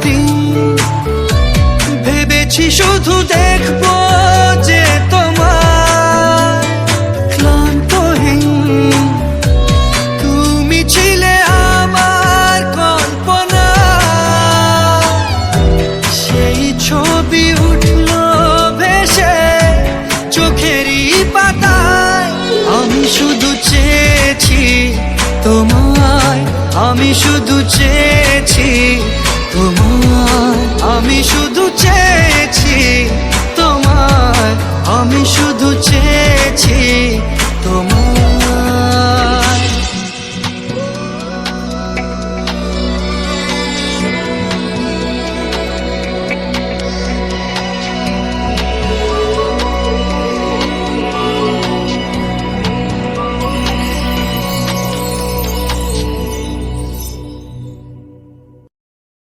দিন ভেবেছি শুধু দেখবো যে তোমার ক্লান্তহীন তুমি ছিলে আমার কল্পনা সেই ছবি উঠলো ভেসে চোখেরই পাতায় আমি শুধু চেয়েছি তোমায় আমি শুধু চেয়েছি